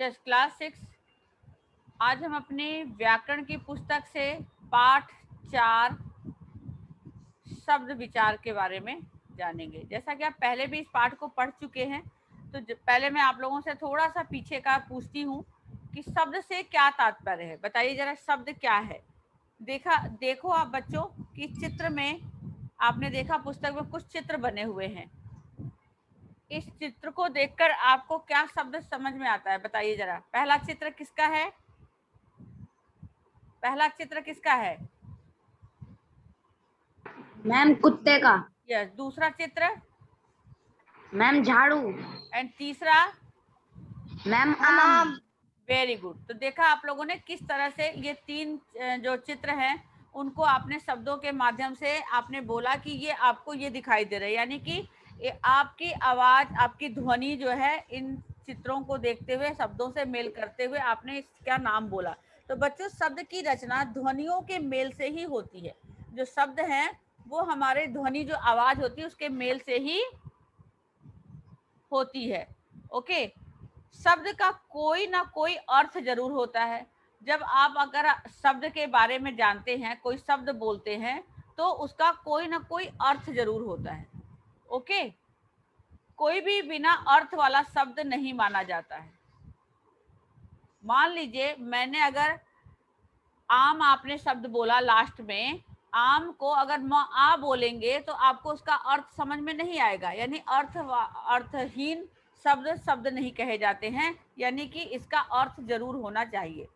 Yes, class 6। आज हम अपने व्याकरण की पुस्तक से पाठ 4 शब्द विचार के बारे में जानेंगे। जैसा कि आप पहले भी इस पाठ को पढ़ चुके हैं, तो पहले मैं आप लोगों से थोड़ा सा पीछे का पूछती हूँ कि शब्द से क्या तात्पर्य है। बताइए जरा, शब्द क्या है। देखो आप बच्चों कि चित्र में आपने देखा, पुस्तक में कुछ चित्र बने हुए हैं। इस चित्र को देखकर आपको क्या शब्द समझ में आता है, बताइए जरा। पहला चित्र किसका है? पहला चित्र किसका है? मैम कुत्ते का। यस। दूसरा चित्र? मैम झाड़ू। एंड तीसरा? मैम आम। Very good. तो देखा आप लोगों ने किस तरह से ये 3 जो चित्र हैं उनको आपने शब्दों के माध्यम से आपने बोला कि ये आपको ये दिखाई दे रहा है, यानी कि आपकी आवाज, आपकी ध्वनि जो है इन चित्रों को देखते हुए, शब्दों से मेल करते हुए आपने इसका नाम बोला। तो बच्चों, शब्द की रचना ध्वनियों के मेल से ही होती है। जो शब्द हैं वो हमारे ध्वनि, जो आवाज होती है उसके मेल से ही होती है। ओके। शब्द का कोई ना कोई अर्थ जरूर होता है। जब आप अगर शब्द के बारे में जानते हैं, कोई शब्द बोलते हैं, तो उसका कोई ना कोई अर्थ जरूर होता है। ओके। कोई भी बिना अर्थ वाला शब्द नहीं माना जाता है। मान लीजिए मैंने अगर आम, आपने शब्द बोला लास्ट में, आम को अगर आ बोलेंगे तो आपको उसका अर्थ समझ में नहीं आएगा। यानी अर्थहीन शब्द शब्द नहीं कहे जाते हैं, यानी कि इसका अर्थ जरूर होना चाहिए,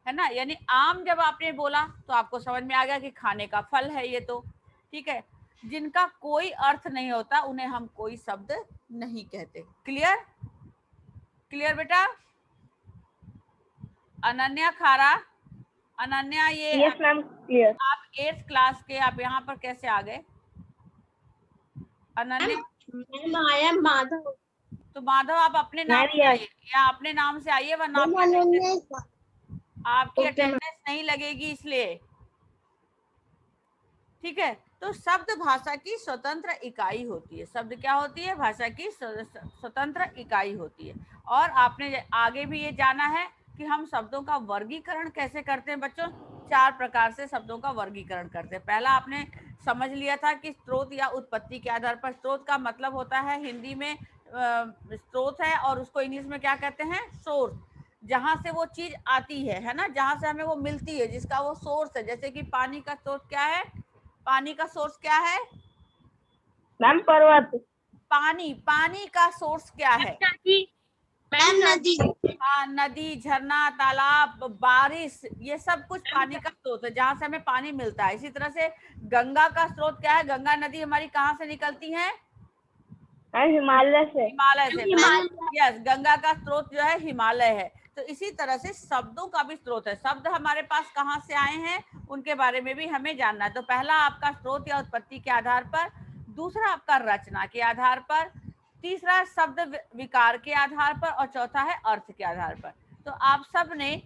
है ना। यानी आम जब आपने बोला तो आपको समझ में आ गया कि खाने का फल है ये, तो ठीक है। जिनका कोई अर्थ नहीं होता उन्हें हम कोई शब्द नहीं कहते। क्लियर? क्लियर बेटा? अनन्या खारा, अनन्या, ये यस मैम क्लियर। आप 8th क्लास के, आप यहाँ पर कैसे आ गए Ananya? Ma'am I am Madhav. तो माधव, आप अपने नाम से आइए, या अपने नाम से आइए, वरना आपकी ओके मैम। अटेंडेंस नहीं लगेगी, इसलिए। ठीक है। तो शब्द भाषा की स्वतंत्र इकाई होती है। शब्द क्या होती है? भाषा की स्वतंत्र इकाई होती है। और आपने आगे भी ये जाना है कि हम शब्दों का वर्गीकरण कैसे करते हैं बच्चों। 4 प्रकार से शब्दों का वर्गीकरण करते हैं। पहला आपने समझ लिया था कि स्रोत या उत्पत्ति के आधार पर। स्रोत का मतलब होता है हिंदी में स्रोत है, और उसको इंग्लिश में क्या कहते हैं? सोर्स। जहां से वो चीज आती है ना, जहां से हमें वो मिलती है, जिसका वो सोर्स है। जैसे कि पानी का स्रोत क्या है? पानी का सोर्स क्या है? मैम पर्वत। पानी का सोर्स क्या है? मैम नदी। हाँ, नदी, झरना, तालाब, बारिश, ये सब कुछ पानी का स्रोत है, जहां से हमें पानी मिलता है। इसी तरह से गंगा का स्रोत क्या है? गंगा नदी हमारी कहाँ से निकलती है? हिमालय से। हिमालय से। यस, गंगा का स्रोत जो है हिमालय है। तो इसी तरह से शब्दों का भी स्रोत है। शब्द हमारे पास कहाँ से आए हैं, उनके बारे में भी हमें जानना है। तो पहला आपका स्रोत या उत्पत्ति के आधार पर, दूसरा आपका रचना के आधार पर, तीसरा शब्द विकार के आधार पर, और चौथा है अर्थ के आधार पर। तो आप सब ने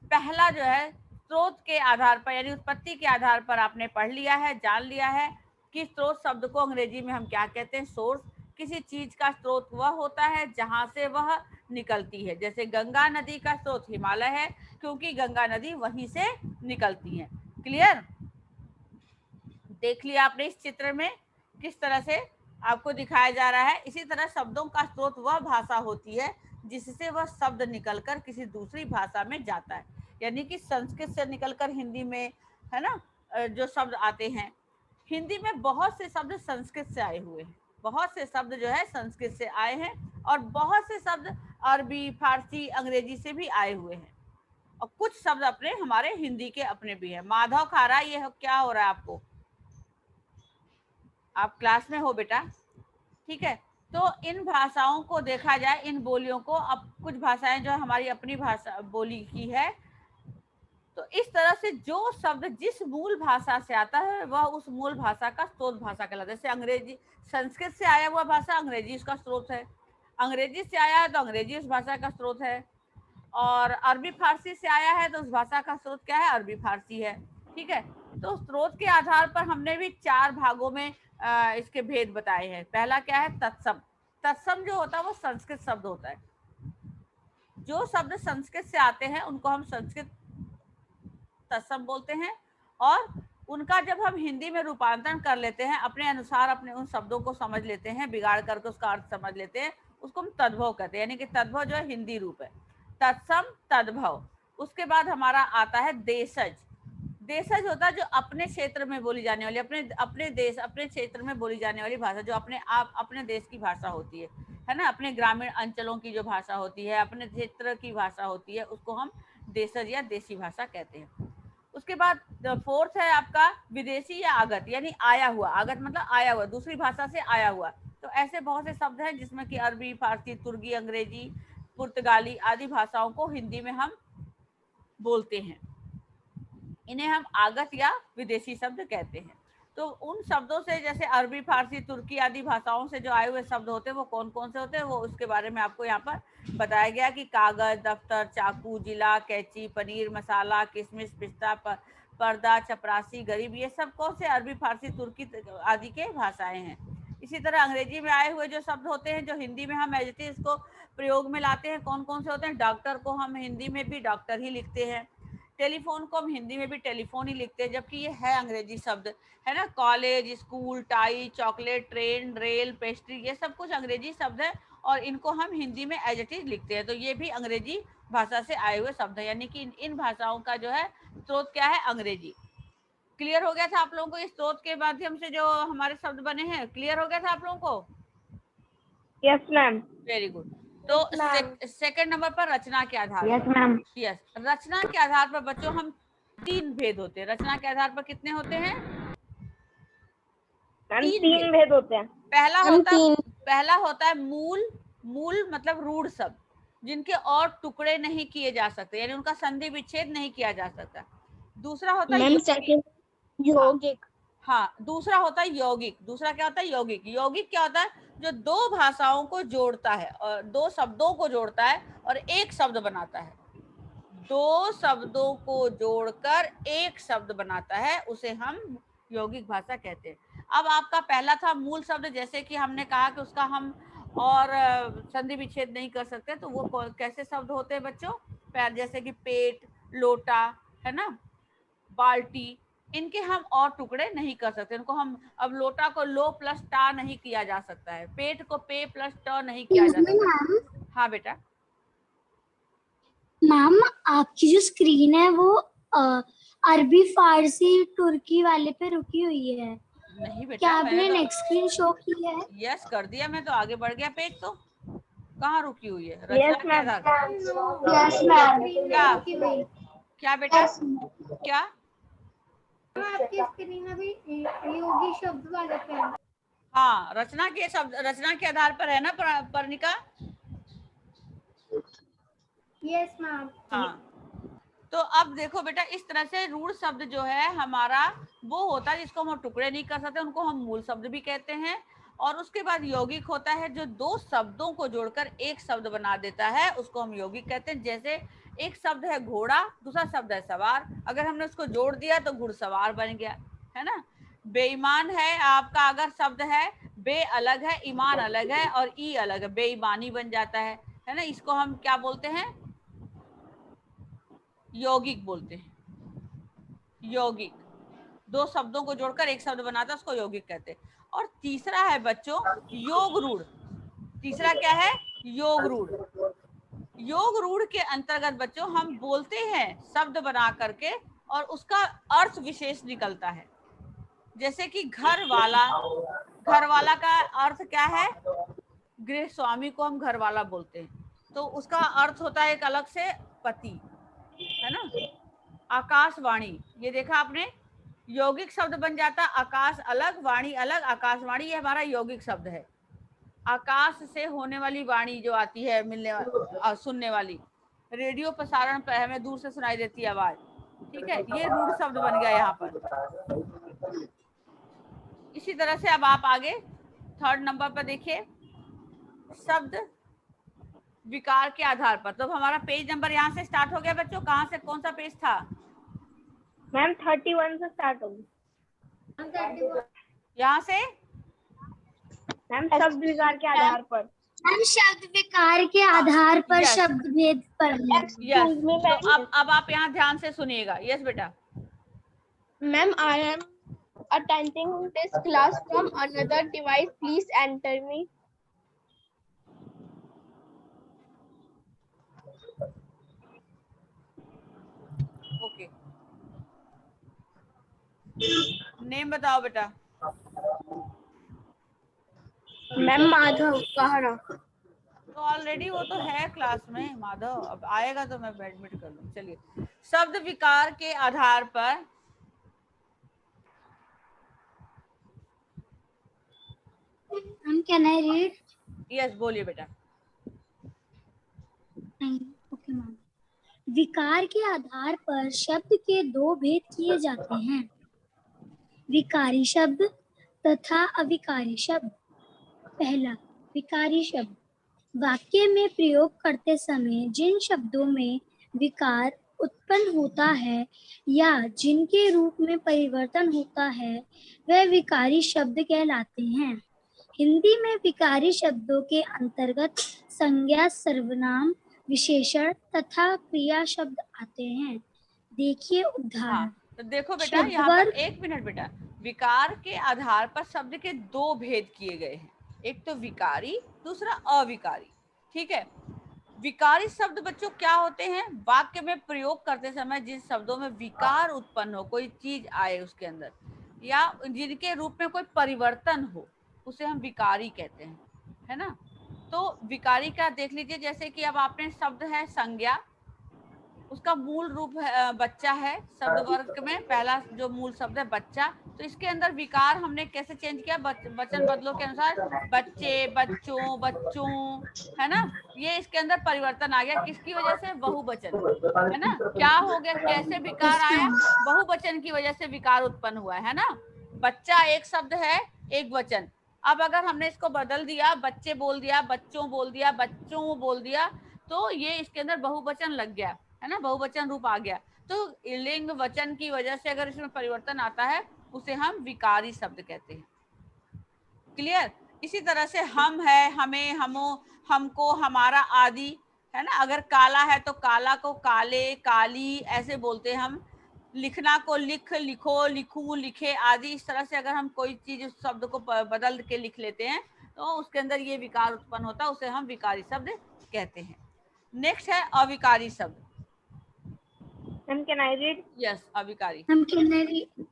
पहला जो है स्रोत के आधार पर, यानी उत्पत्ति के आधार पर आपने पढ़ लिया है, जान लिया है कि स्रोत शब्द को अंग्रेजी में हम क्या कहते हैं? सोर्स। किसी चीज का स्रोत वह होता है जहां से वह निकलती है। जैसे गंगा नदी का स्रोत हिमालय है, क्योंकि गंगा नदी वहीं से निकलती है। क्लियर? देख लिया आपने इस चित्र में किस तरह से आपको दिखाया जा रहा है। इसी तरह शब्दों का स्रोत वह भाषा होती है जिससे वह शब्द निकलकर किसी दूसरी भाषा में जाता है। यानी कि संस्कृत से निकलकर हिंदी में, है ना, जो शब्द आते हैं। हिंदी में बहुत से शब्द संस्कृत से आए हुए हैं। बहुत से शब्द जो है संस्कृत से आए हैं, और बहुत से शब्द अरबी, फारसी, अंग्रेजी से भी आए हुए हैं। और कुछ शब्द अपने हमारे हिंदी के अपने भी हैं। माधव खारा, ये क्या हो रहा है आपको? आप क्लास में हो बेटा? ठीक है। तो इन भाषाओं को देखा जाए, इन बोलियों को, अब कुछ भाषाएं जो हमारी अपनी भाषा बोली की है, तो इस तरह से जो शब्द जिस मूल भाषा से आता है वह उस मूल भाषा का स्रोत भाषा कहलाता है। जैसे अंग्रेजी, संस्कृत से आया हुआ भाषा अंग्रेजी उसका स्रोत है। अंग्रेजी से आया है तो अंग्रेजी उस भाषा का स्रोत है। और अरबी फारसी से आया है तो उस भाषा का स्रोत क्या है? अरबी फारसी है। ठीक है। तो स्रोत के आधार पर हमने भी 4 भागों में इसके भेद बताए हैं। पहला क्या है? तत्सम। तत्सम जो होता है वो संस्कृत शब्द होता है, जो शब्द संस्कृत से आते हैं उनको हम संस्कृत तत्सम बोलते हैं, और उनका जब हम हिंदी में रूपांतरण कर लेते हैं, अपने अनुसार अपने उन शब्दों को समझ लेते हैं, बिगाड़ करके उसका अर्थ समझ लेते हैं, उसको हम तद्भव कहते हैं। यानी कि तद्भव जो है हिंदी रूप है, तत्सम तद्भव। उसके बाद हमारा आता है देशज। देशज होता है जो अपने क्षेत्र में बोली जाने वाली, अपने देश अपने क्षेत्र में बोली जाने वाली भाषा, जो अपने देश की भाषा होती है ना, अपने ग्रामीण अंचलों की जो भाषा होती है, अपने क्षेत्र की भाषा होती है, उसको हम देशज या देसी भाषा कहते हैं। उसके बाद फोर्थ है आपका विदेशी या आगत, यानी आया हुआ। आगत मतलब आया हुआ, दूसरी भाषा से आया हुआ। तो ऐसे बहुत से शब्द हैं जिसमें कि अरबी, फारसी, तुर्की, अंग्रेजी, पुर्तगाली आदि भाषाओं को हिंदी में हम बोलते हैं। इन्हें हम आगत या विदेशी शब्द कहते हैं। तो उन शब्दों से, जैसे अरबी, फारसी, तुर्की आदि भाषाओं से जो आए हुए शब्द होते हैं वो कौन कौन से होते हैं, वो उसके बारे में आपको यहाँ पर बताया गया कि कागज, दफ्तर, चाकू, जिला, कैंची, पनीर, मसाला, किशमिश, पिस्ता, पर्दा, चपरासी, गरीब, ये सब कौन से अरबी, फारसी, तुर्की आदि के भाषाएं हैं। इसी तरह अंग्रेजी में आए हुए जो शब्द होते हैं, जो हिंदी में हम एज इट इज को प्रयोग में लाते हैं, कौन कौन से होते हैं। डॉक्टर को हम हिंदी में भी डॉक्टर ही लिखते हैं, टेलीफोन को हम हिंदी में भी टेलीफोन ही लिखते हैं, जबकि ये है अंग्रेजी शब्द, है ना। College, school, tie, chocolate, train, rail, pastry, ये सब कुछ अंग्रेजी शब्द है, और इनको हम हिंदी में एज इट इज लिखते हैं। तो ये भी अंग्रेजी भाषा से आए हुए शब्द है, यानी कि इन भाषाओं का जो है स्रोत क्या है, अंग्रेजी। क्लियर हो गया था आप लोगों को इस स्रोत के माध्यम से जो हमारे शब्द बने हैं? क्लियर हो गया था आप लोगों को? Yes ma'am. Very good. तो सेकंड नंबर पर रचना के आधार पर। Yes ma'am. यस, रचना के आधार पर बच्चों हम 3 भेद होते हैं। रचना के आधार पर कितने होते हैं? 3 भेद होते हैं। पहला होता है मूल। मूल मतलब रूढ़ शब्द, जिनके और टुकड़े नहीं किए जा सकते, यानी उनका संधि विच्छेद नहीं किया जा सकता। दूसरा होता है यौगिक। हाँ, दूसरा होता है यौगिक। दूसरा क्या होता है? यौगिक। यौगिक क्या होता है? जो दो भाषाओं को जोड़ता है और दो शब्दों को जोड़ता है और एक शब्द बनाता है। दो शब्दों को जोड़कर एक शब्द बनाता है, उसे हम यौगिक भाषा कहते हैं। अब आपका पहला था मूल शब्द, जैसे कि हमने कहा कि उसका हम और संधि विच्छेद नहीं कर सकते, तो वो कैसे शब्द होते हैं बच्चों? जैसे कि पेट, लोटा, है ना, बाल्टी, इनके हम और टुकड़े नहीं कर सकते। इनको हम, अब लोटा को लो प्लस टा नहीं किया जा सकता है, पेट को पे प्लस ट नहीं किया जा सकता। हाँ बेटा। मैम, आपकी जो स्क्रीन है वो अरबी, फारसी, तुर्की वाले पे रुकी हुई है। नहीं बेटा, क्या आपने नेक्स्ट स्क्रीन शो की है? यस कर दिया, मैं तो आगे बढ़ गया। पेज तो कहाँ रुकी हुई है? Yes ma'am. Yes ma'am. क्या बेटा? क्या? आपकी स्क्रीन अभी योगी शब्द वाले पे है। हाँ, रचना के शब्द रचना के आधार पर है ना पर्णिका? Yes ma'am. हाँ, तो अब देखो बेटा, इस तरह से रूढ़ शब्द जो है हमारा वो होता है जिसको हम टुकड़े नहीं कर सकते, उनको हम मूल शब्द भी कहते हैं। और उसके बाद यौगिक होता है जो दो शब्दों को जोड़कर एक शब्द बना देता है, उसको हम यौगिक कहते हैं। जैसे एक शब्द है घोड़ा, दूसरा शब्द है सवार, अगर हमने उसको जोड़ दिया तो घुड़सवार बन गया, है ना। बेईमान है आपका, अगर शब्द है, बे अलग है, ईमान अलग है, और ई अलग है, बेईमानी बन जाता है ना। इसको हम क्या बोलते हैं? यौगिक बोलते हैं। यौगिक दो शब्दों को जोड़कर एक शब्द बनाता है, उसको यौगिक कहते हैं। और तीसरा है बच्चों योग रूढ़। तीसरा क्या है? योग रूढ़। योग रूढ़ के अंतर्गत बच्चों हम बोलते हैं शब्द बना करके, और उसका अर्थ विशेष निकलता है। जैसे कि घर वाला, घर वाला का अर्थ क्या है? गृह स्वामी को हम घर वाला बोलते हैं, तो उसका अर्थ होता है एक अलग से पति, है ना। आकाशवाणी, ये देखा आपने, यौगिक शब्द बन जाता। आकाश अलग, वाणी अलग, आकाशवाणी, ये हमारा यौगिक शब्द है। आकाश से होने वाली वाणी जो आती है, मिलने सुनने वाली, रेडियो प्रसारण पर हमें दूर से सुनाई देती है आवाज, ठीक है, ये रूढ़ शब्द बन गया यहाँ पर। इसी तरह से अब आप आगे थर्ड नंबर पर देखिए, शब्द विकार के आधार पर। तो हमारा पेज नंबर यहाँ से स्टार्ट हो गया बच्चों। कहाँ से, कौन सा पेज था मैम? 31 से स्टार्ट होगी। यहाँ से मैम शब्द विकार के आधार पर हम शब्द विकार के आधार पर yes. शब्द भेद पढ़ना है। यस, Excuse me, तो ma'am. अब आप यहाँ ध्यान से सुनिएगा। यस बेटा। Ma'am, I am attending this class from another device. Please enter me. Okay, name बताओ बेटा। मैम माधव कहारा। तो ऑलरेडी वो तो है क्लास में माधव, अब आएगा तो मैं एडमिट कर लूँ। चलिए, शब्द विकार के आधार पर हम कैन आई रीड? यस, बोलिए बेटा। Okay ma'am. विकार के आधार पर शब्द के दो भेद किए जाते हैं, विकारी शब्द तथा अविकारी शब्द। पहला, विकारी शब्द। वाक्य में प्रयोग करते समय जिन शब्दों में विकार उत्पन्न होता है या जिनके रूप में परिवर्तन होता है वह विकारी शब्द कहलाते हैं। हिंदी में विकारी शब्दों के अंतर्गत संज्ञा, सर्वनाम, विशेषण तथा क्रिया शब्द आते हैं। देखिए उदाहरण। हाँ, तो देखो बेटा यहाँ पर एक मिनट बेटा, विकार के आधार पर शब्द के दो भेद किए गए हैं, एक तो विकारी, दूसरा अविकारी। ठीक है, विकारी शब्द बच्चों क्या होते हैं? वाक्य में प्रयोग करते समय जिन शब्दों में विकार उत्पन्न हो, कोई चीज आए उसके अंदर, या जिनके रूप में कोई परिवर्तन हो, उसे हम विकारी कहते हैं, है ना। तो विकारी का देख लीजिए, जैसे कि अब आपने शब्द है संज्ञा, उसका मूल रूप है बच्चा है, शब्द वर्ग में पहला जो मूल शब्द है बच्चा, तो इसके अंदर विकार हमने कैसे चेंज किया? वचन बदलों के अनुसार, बच्चे, बच्चों, बच्चों, है ना। ये इसके अंदर परिवर्तन आ गया, किसकी वजह से? बहुवचन, है ना। क्या हो गया, कैसे विकार आया? बहुवचन की वजह से विकार उत्पन्न हुआ है ना। बच्चा एक शब्द है, एक वचन। अब अगर हमने इसको बदल दिया, बच्चे बोल दिया, बच्चों बोल दिया, बच्चों बोल दिया, तो ये इसके अंदर बहुवचन लग गया, है ना, बहुवचन रूप आ गया। तो लिंग वचन की वजह से अगर इसमें परिवर्तन आता है उसे हम विकारी शब्द कहते हैं। क्लियर? इसी तरह से हम है, हमें, हमो, हमको, हमारा आदि, है ना। अगर काला है तो काला को काले, काली ऐसे बोलते हैं हम। लिखना को लिख, लिखो, लिखूं, लिखे आदि। इस तरह से अगर हम कोई चीज उस शब्द को बदल के लिख लेते हैं तो उसके अंदर ये विकार उत्पन्न होता है, उसे हम विकारी शब्द कहते हैं। नेक्स्ट है अविकारी शब्द। Ma'am, can I read? Yes, अविकारी। हम कैन आई रीड?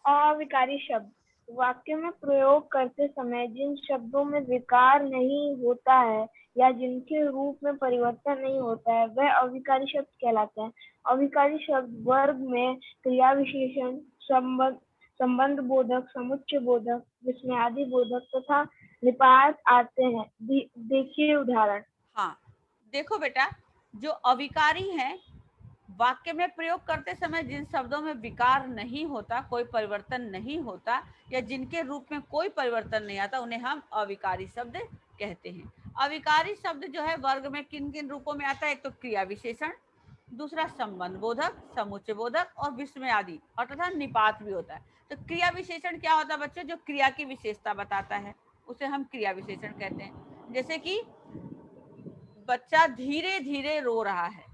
अविकारी शब्द। वाक्य में प्रयोग करते समय जिन शब्दों में विकार नहीं होता है या जिनके रूप में परिवर्तन नहीं होता है वह अविकारी शब्द कहलाते हैं। अविकारी शब्द वर्ग में क्रिया विशेषण, संबंध बोधक, समुच्चय बोधक, विस्मयादि बोधक तथा निपात आते हैं। देखिए उदाहरण। हाँ, देखो बेटा, जो अविकारी है, वाक्य में प्रयोग करते समय जिन शब्दों में विकार नहीं होता, कोई परिवर्तन नहीं होता, या जिनके रूप में कोई परिवर्तन नहीं आता, उन्हें हम अविकारी शब्द कहते हैं। अविकारी शब्द जो है वर्ग में किन किन रूपों में आता है? एक तो क्रिया विशेषण, दूसरा संबंध बोधक, समुच्चय बोधक और विस्मय आदि, और तथा निपात भी होता है। तो क्रिया विशेषण क्या होता है बच्चों? जो क्रिया की विशेषता बताता है उसे हम क्रिया विशेषण कहते हैं। जैसे कि बच्चा धीरे धीरे रो रहा है,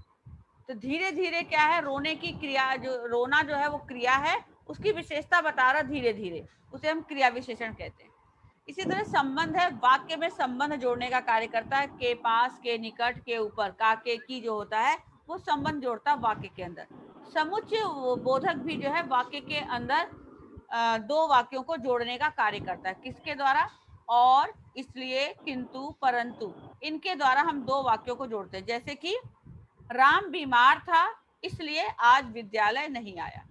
तो धीरे धीरे क्या है? रोने की क्रिया, जो रोना जो है वो क्रिया है, उसकी विशेषता बता रहा धीरे धीरे, उसे हम क्रिया विशेषण कहते हैं। इसी तरह संबंध है, वाक्य में संबंध जोड़ने का कार्य करता है। के पास, के निकट, के ऊपर, का, के, की जो होता है वो संबंध जोड़ता है वाक्य के अंदर। समुच्चय बोधक भी जो है वाक्य के अंदर दो वाक्यों को जोड़ने का कार्य करता है। किसके द्वारा? और, इसलिए, किंतु, परंतु, इनके द्वारा हम दो वाक्यों को जोड़ते हैं। जैसे कि राम बीमार था इसलिए आज विद्यालय नहीं आया।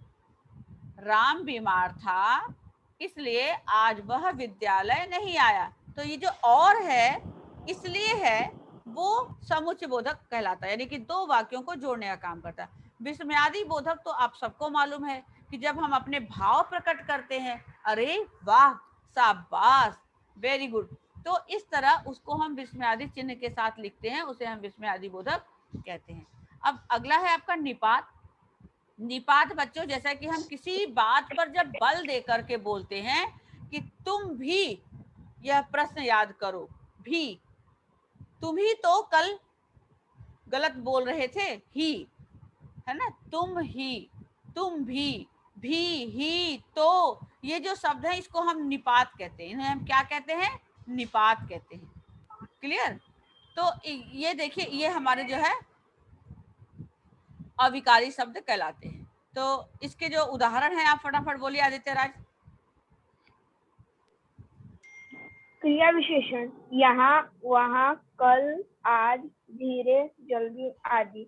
राम बीमार था इसलिए आज वह विद्यालय नहीं आया। तो ये जो और है, इसलिए है, वो समुच्चय बोधक कहलाता है, यानी कि दो वाक्यों को जोड़ने का काम करता है। विस्मयादि बोधक तो आप सबको मालूम है कि जब हम अपने भाव प्रकट करते हैं, अरे वाह, शाबाश, वेरी गुड, तो इस तरह उसको हम विस्मयादि चिन्ह के साथ लिखते हैं, उसे हम विस्मयादि बोधक कहते हैं। अब अगला है आपका निपात। निपात बच्चों, जैसा कि हम किसी बात पर जब बल दे करके बोलते हैं कि तुम भी यह प्रश्न याद करो, भी, तुम ही तो कल गलत बोल रहे थे, ही, है ना, तुम ही, तुम भी ही, तो ये जो शब्द है इसको हम निपात कहते हैं, इन्हें हम क्या कहते हैं, निपात कहते हैं। क्लियर? तो ये देखिए, ये हमारे जो है अविकारी शब्द कहलाते हैं। तो इसके जो उदाहरण हैं आप फटाफट बोलिए आदित्य राज। क्रिया विशेषण यहाँ, वहाँ, कल, आज, धीरे, जल्दी आदि।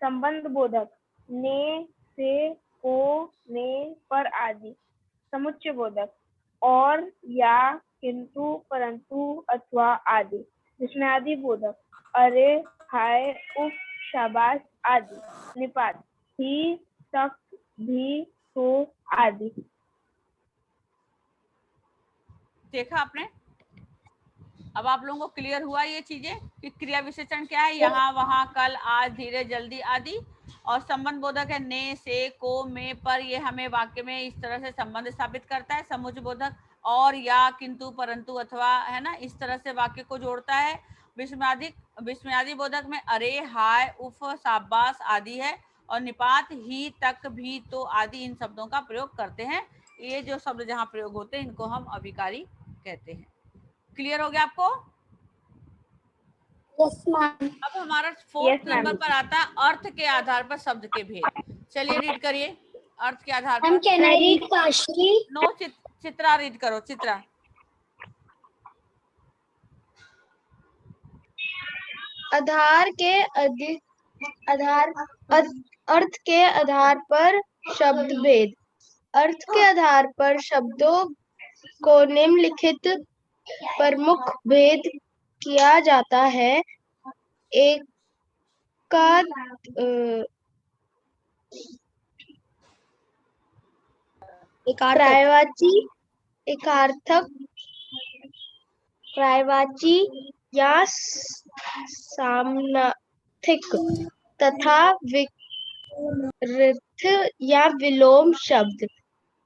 संबंध बोधक ने, से, को, में, पर आदि। समुच्चय बोधक और, या, किंतु, परंतु, अथवा आदि। विस्मयादि बोधक अरे, हाय, उफ, शाबाश आदि। निपात ही, तक, भी, तो आदि। देखा आपने? अब आप लोगों को क्लियर हुआ ये चीजें कि क्रिया विशेषण क्या है, यहाँ, वहाँ, कल, आज, धीरे, जल्दी आदि। और संबंध बोधक है ने, से, को, में, पर, ये हमें वाक्य में इस तरह से संबंध स्थापित करता है। समुच्चय बोधक और, या, किंतु, परंतु, अथवा, है ना, इस तरह से वाक्य को जोड़ता है। विस्मयादि बोधक में अरे, हाय, उफ, शाबाश आदि है। और निपात ही, तक, भी, तो आदि इन शब्दों का प्रयोग करते हैं। ये जो शब्द जहाँ प्रयोग होते हैं इनको हम अविकारी कहते हैं। क्लियर हो गया आपको? Yes ma'am. अब हमारा फोर्थ Yes, ma'am. नंबर पर आता है अर्थ के आधार पर शब्द के भेद। चलिए रीड करिए अर्थ के आधार मैम पर। Can I read partially? No, Chitra read करो, चित्रा। आधार के अर्थ के आधार पर शब्द भेद। अर्थ के आधार पर शब्दों को निम्नलिखित प्रमुख भेद किया जाता है। एक का पर्यायवाची, एकार्थक, पर्यायवाची या सामनार्थिक तथा विकृत या विलोम शब्द।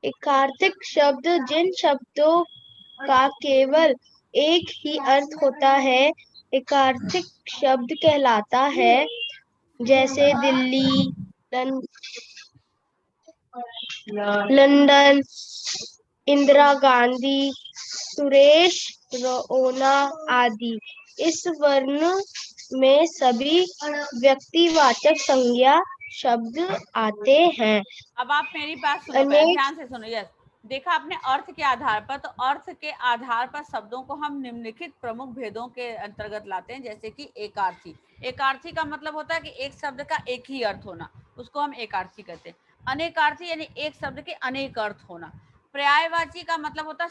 एकार्थक शब्द जिन शब्दों का केवल एक ही अर्थ होता है एकार्थक शब्द कहलाता है। जैसे दिल्ली, लंदन, इंदिरा गांधी, सुरेश रौना आदि। इस वर्ण में सभी व्यक्तिवाचक संज्ञा शब्द आते हैं। अब आप मेरी बात सुनो, ध्यान से सुनो। यस, देखा आपने अर्थ के आधार पर, तो अर्थ के आधार पर शब्दों को हम निम्नलिखित प्रमुख भेदों के अंतर्गत लाते हैं। जैसे कि एकार्थी, एकार्थी का मतलब होता है कि एक शब्द का एक ही अर्थ होना, उसको हम एकार्थी कहते हैं। अनेकार्थी यानी एक शब्द के अनेक अर्थ होना। पर्यायवाची का मतलब होता है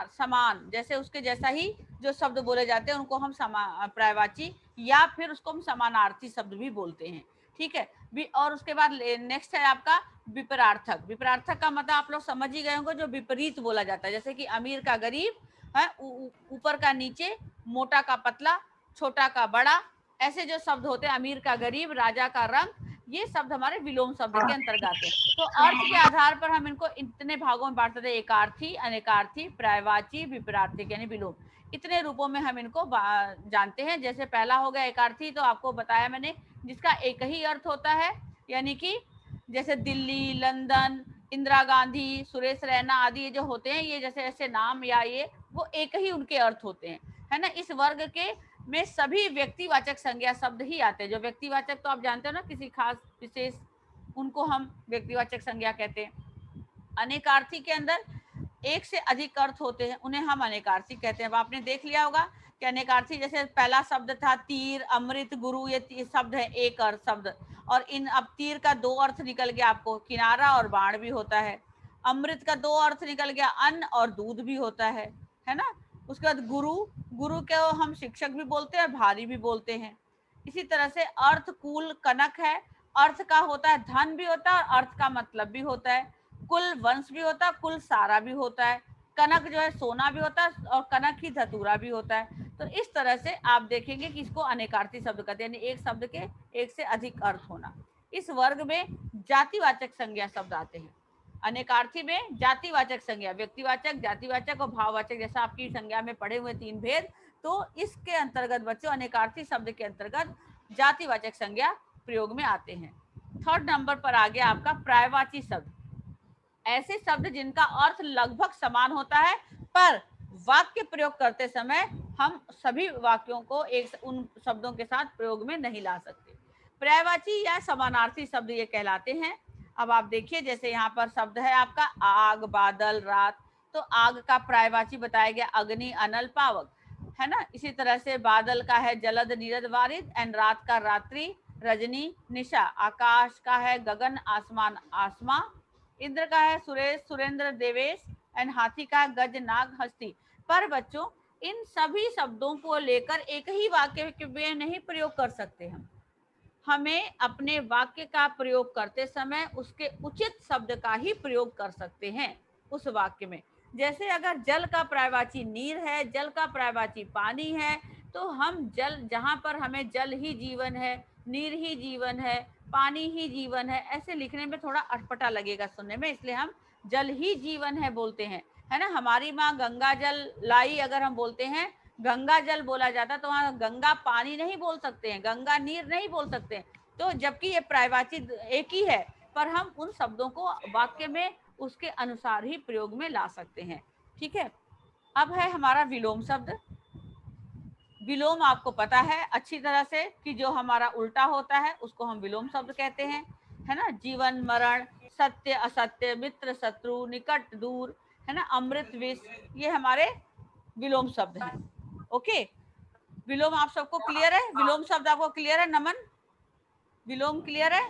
समान, जैसे उसके जैसा ही जो शब्द बोले जाते हैं उनको हम पर्यायवाची या फिर उसको हम समानार्थी शब्द भी बोलते हैं। ठीक है। और उसके बाद नेक्स्ट है आपका विपरार्थक। विपरार्थक का मतलब आप लोग समझ ही गए होंगे, जो विपरीत बोला जाता है। जैसे कि अमीर का गरीब है, ऊपर का नीचे, मोटा का पतला, छोटा का बड़ा, ऐसे जो शब्द होते हैं, अमीर का गरीब, राजा का रंग, ये शब्द हमारे विलोम शब्द के अंतर्गत आते हैं। तो अर्थ के आधार पर हम इनको इतने भागों में बांटते थे, एकार्थी, अनेकार्थी, पर्यायवाची, विपरार्थक यानी विलोम। इतने रूपों में हम इनको जानते हैं। जैसे पहला हो गया एकार्थी, तो आपको बताया मैंने, जिसका एक ही अर्थ होता है, यानी कि जैसे दिल्ली, लंदन, इंदिरा गांधी, सुरेश रैना आदि ये जो होते हैं, ये जैसे ऐसे नाम या ये वो एक ही उनके अर्थ होते हैं, है ना। इस वर्ग के में सभी व्यक्तिवाचक संज्ञा शब्द ही आते हैं। जो व्यक्तिवाचक तो आप जानते हो ना, किसी खास विशेष, उनको हम व्यक्तिवाचक संज्ञा कहते हैं। अनेकार्थी के अंदर एक से अधिक अर्थ होते हैं, उन्हें हम अनेकार्थी कहते हैं। अब आपने देख लिया होगा कि अनेकार्थी, जैसे पहला शब्द था तीर, अमृत, गुरु, ये शब्द है एक अर्थ शब्द। और इन अब तीर का दो अर्थ निकल गया आपको, किनारा और बाण भी होता है। अमृत का दो अर्थ निकल गया, अन्न और दूध भी होता है ना। उसके बाद गुरु, गुरु को हम शिक्षक भी बोलते हैं और भारी भी बोलते हैं। इसी तरह से अर्थ कुल, कनक है, अर्थ का होता है धन भी होता है और अर्थ का मतलब भी होता है। कुल वंश भी होता है, कुल सारा भी होता है। कनक जो है सोना भी होता है और कनक ही धतूरा भी होता है। तो इस तरह से आप देखेंगे कि इसको अनेकार्थी शब्द कहते हैं, यानी एक शब्द के एक से अधिक अर्थ होना। इस वर्ग में जातिवाचक संज्ञा शब्द आते हैं। अनेकार्थी में जातिवाचक संज्ञा, व्यक्तिवाचक, जातिवाचक और भाववाचक, जैसा आपकी संज्ञा में पढ़े हुए तीन भेद, तो इसके अंतर्गत बच्चों अनेकार्थी शब्द के अंतर्गत जातिवाचक संज्ञा प्रयोग में आते हैं। थर्ड नंबर पर आ गया आपका पर्यायवाची शब्द। ऐसे शब्द जिनका अर्थ लगभग समान होता है पर वाक्य प्रयोग करते समय हम सभी वाक्यों को एक उन शब्दों के साथ प्रयोग में नहीं ला सकते। पर्यायवाची या समानार्थी शब्द ये कहलाते हैं। अब आप देखिए, जैसे यहाँ पर शब्द है आपका आग, बादल, रात, तो आग का पर्यायवाची बताया गया अग्नि, अनल, पावक, है ना। इसी तरह से बादल का है जलद, नीरद, वारिद, एंड रात का रात्रि, रजनी, निशा। आकाश का है गगन, आसमान, आसमां। इंद्र का है सुरेश, सुरेंद्र, देवेश, एंड हाथी का है गज, नाग, हस्ती। पर बच्चों इन सभी शब्दों को लेकर एक ही वाक्य में नहीं प्रयोग कर सकते हम। हमें अपने वाक्य का प्रयोग करते समय उसके उचित शब्द का ही प्रयोग कर सकते हैं उस वाक्य में। जैसे अगर जल का पर्यायवाची नीर है, जल का पर्यायवाची पानी है, तो हम जल, जहां पर हमें जल ही जीवन है, नीर ही जीवन है, पानी ही जीवन है, ऐसे लिखने में थोड़ा अटपटा लगेगा सुनने में, इसलिए हम जल ही जीवन है बोलते हैं, है ना। हमारी माँ गंगा जल लाई अगर हम बोलते हैं, गंगा जल बोला जाता, तो वहाँ गंगा पानी नहीं बोल सकते हैं, गंगा नीर नहीं बोल सकते हैं। तो जबकि ये पर्यायवाची एक ही है, पर हम उन शब्दों को वाक्य में उसके अनुसार ही प्रयोग में ला सकते हैं। ठीक है। अब है हमारा विलोम शब्द। विलोम आपको पता है अच्छी तरह से कि जो हमारा उल्टा होता है उसको हम विलोम शब्द कहते हैं, है ना। जीवन, मरण, सत्य, असत्य, मित्र, शत्रु, निकट, दूर, है ना, अमृत, विष, ये हमारे विलोम शब्द हैं। ओके, विलोम आप सबको क्लियर है? विलोम शब्द आपको क्लियर है नमन? विलोम क्लियर है?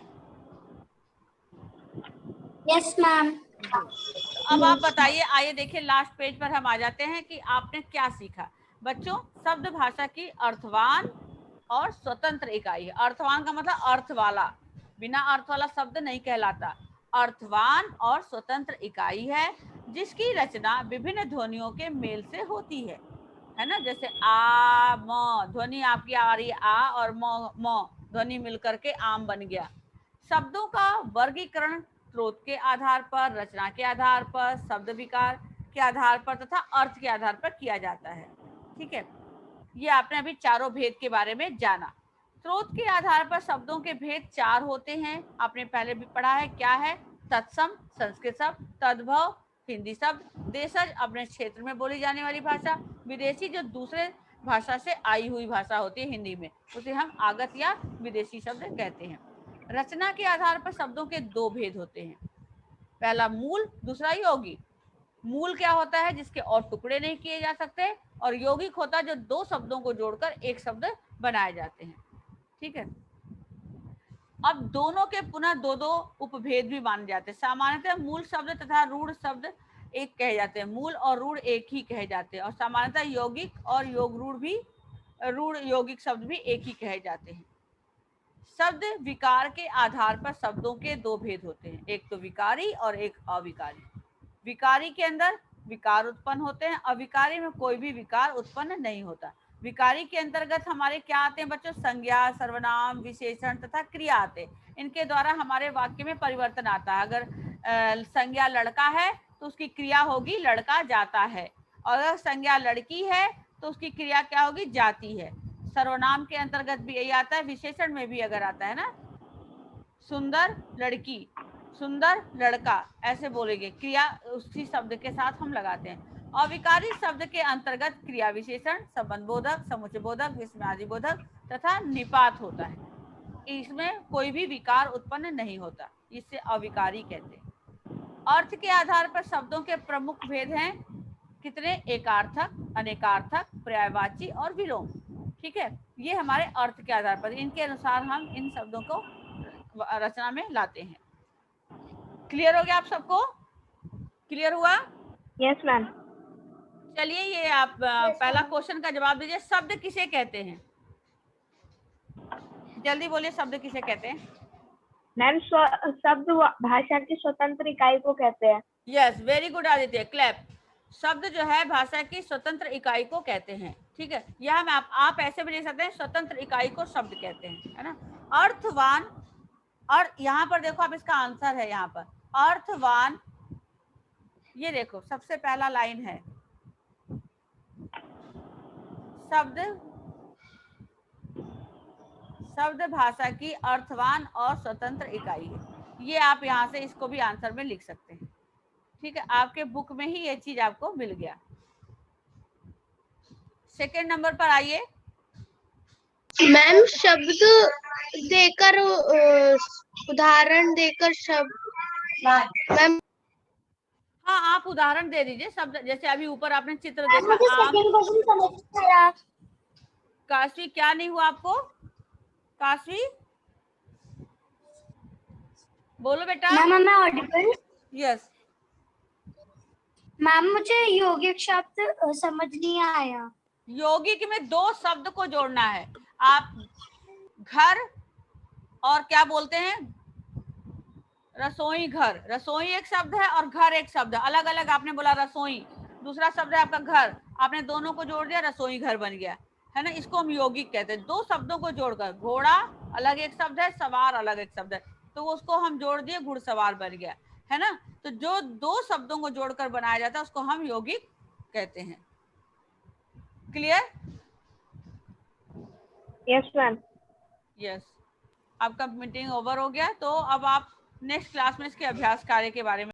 Yes ma'am. अब आप बताइए, आइए देखिए लास्ट पेज पर हम आ जाते हैं कि आपने क्या सीखा। बच्चों शब्द भाषा की अर्थवान और स्वतंत्र इकाई है। अर्थवान का मतलब अर्थ वाला, बिना अर्थ वाला शब्द नहीं कहलाता। अर्थवान और स्वतंत्र इकाई है जिसकी रचना विभिन्न ध्वनियों के मेल से होती है ना। जैसे आ, म ध्वनि आपकी आ रही है आ, और म ध्वनि मिलकर के आम बन गया। शब्दों का वर्गीकरण स्रोत के आधार पर, रचना के आधार पर, शब्द विकार के आधार पर तथा अर्थ के आधार पर किया जाता है। ठीक है, ये आपने अभी चारों भेद के बारे में जाना। स्रोत के आधार पर शब्दों के भेद चार होते हैं, आपने पहले भी पढ़ा है। क्या है? तत्सम संस्कृत शब्द, तद्भव हिंदी शब्द, देशज अपने क्षेत्र में बोली जाने वाली भाषा, विदेशी जो दूसरे भाषा से आई हुई भाषा होती है हिंदी में, उसे हम आगत या विदेशी शब्द कहते हैं। रचना के आधार पर शब्दों के दो भेद होते हैं, पहला मूल, दूसरा यौगिक। मूल क्या होता है? जिसके और टुकड़े नहीं किए जा सकते, और यौगिक होता है जो दो शब्दों को जोड़कर एक शब्द बनाए जाते हैं। ठीक है, अब दोनों के पुनः दो दो उपभेद भी माने जाते हैं। सामान्यतः मूल शब्द तथा रूढ़ शब्द एक कहे जाते हैं, मूल और रूढ़ एक ही कहे जाते हैं, और सामान्यतः यौगिक और योग रूढ़ भी, रूढ़ यौगिक शब्द भी एक ही कहे जाते हैं। शब्द विकार के आधार पर शब्दों के दो भेद होते हैं, एक तो विकारी और एक अविकारी। विकारी के अंदर विकार उत्पन्न होते हैं, अविकारी में कोई भी विकार उत्पन्न नहीं होता। विकारी के अंतर्गत हमारे क्या आते हैं बच्चों? संज्ञा, सर्वनाम, विशेषण तथा क्रिया आते हैं। इनके द्वारा हमारे वाक्य में परिवर्तन आता है। अगर संज्ञा लड़का है तो उसकी क्रिया होगी लड़का जाता है, और अगर संज्ञा लड़की है तो उसकी क्रिया क्या होगी? जाती है। सर्वनाम के अंतर्गत भी यही आता है, विशेषण में भी अगर आता है ना, सुंदर लड़की, सुंदर लड़का, ऐसे बोलेंगे, क्रिया उसी शब्द के साथ हम लगाते हैं। अविकारी शब्द के अंतर्गत क्रिया विशेषण, संबंध बोधक, समुच्चय बोधक, विस्मयादि बोधक तथा निपात होता है। इसमें कोई भी विकार उत्पन्न नहीं होता, इससे अविकारी कहते हैं। अर्थ के आधार पर शब्दों के प्रमुख भेद हैं कितने? एकार्थक, अनेकार्थक, पर्यायवाची और विलोम। ठीक है, ये हमारे अर्थ के आधार पर, इनके अनुसार हम इन शब्दों को रचना में लाते हैं। क्लियर हो गया आप सबको? क्लियर हुआ? Yes ma'am. चलिए, ये आप पहला क्वेश्चन का जवाब दीजिए। शब्द किसे कहते हैं? जल्दी बोलिए, शब्द किसे कहते हैं? मैम शब्द भाषा की स्वतंत्र इकाई को कहते हैं। Yes, very good Aditya, clap. शब्द जो है भाषा की स्वतंत्र इकाई को कहते हैं। ठीक है, यह मैं आप ऐसे भी लिख सकते हैं, स्वतंत्र इकाई को शब्द कहते हैं, है ना। अर्थवान, और यहाँ पर देखो आप, इसका आंसर है यहाँ पर अर्थवान। ये देखो सबसे पहला लाइन है, शब्द भाषा की अर्थवान और स्वतंत्र इकाई है। ये आप यहाँ से इसको भी आंसर में लिख सकते हैं। ठीक है, आपके बुक में ही ये चीज आपको मिल गया। सेकंड नंबर पर आइए। मैम शब्द देकर उदाहरण देकर शब्द मैम हाँ, आप उदाहरण दे दीजिए शब्द, जैसे अभी ऊपर आपने चित्र मुझे देखा आम। सेकंड क्वेश्चन समझ नहीं आया। काशवी, क्या नहीं हुआ आपको? काशवी बोलो बेटा। मैम मैं ऑडिबल? यस। मैम मुझे यौगिक शब्द समझ नहीं आया। यौगिक में दो शब्द को जोड़ना है। आप घर और क्या बोलते हैं, रसोई घर। रसोई एक शब्द है और घर एक शब्द है, अलग अलग। आपने बोला रसोई, दूसरा शब्द है आपका घर, आपने दोनों को जोड़ दिया, रसोई घर बन गया, है ना। इसको हम यौगिक कहते हैं। दो शब्दों को जोड़कर, घोड़ा अलग एक शब्द है, सवार अलग एक शब्द है, तो उसको हम जोड़ दिए, घुड़सवार बन गया, है ना। तो जो दो शब्दों को जोड़कर बनाया जाता है उसको हम यौगिक कहते हैं। क्लियर? Yes ma'am. यस। आपका मीटिंग ओवर हो गया, तो अब आप नेक्स्ट क्लास में इसके अभ्यास कार्य के बारे में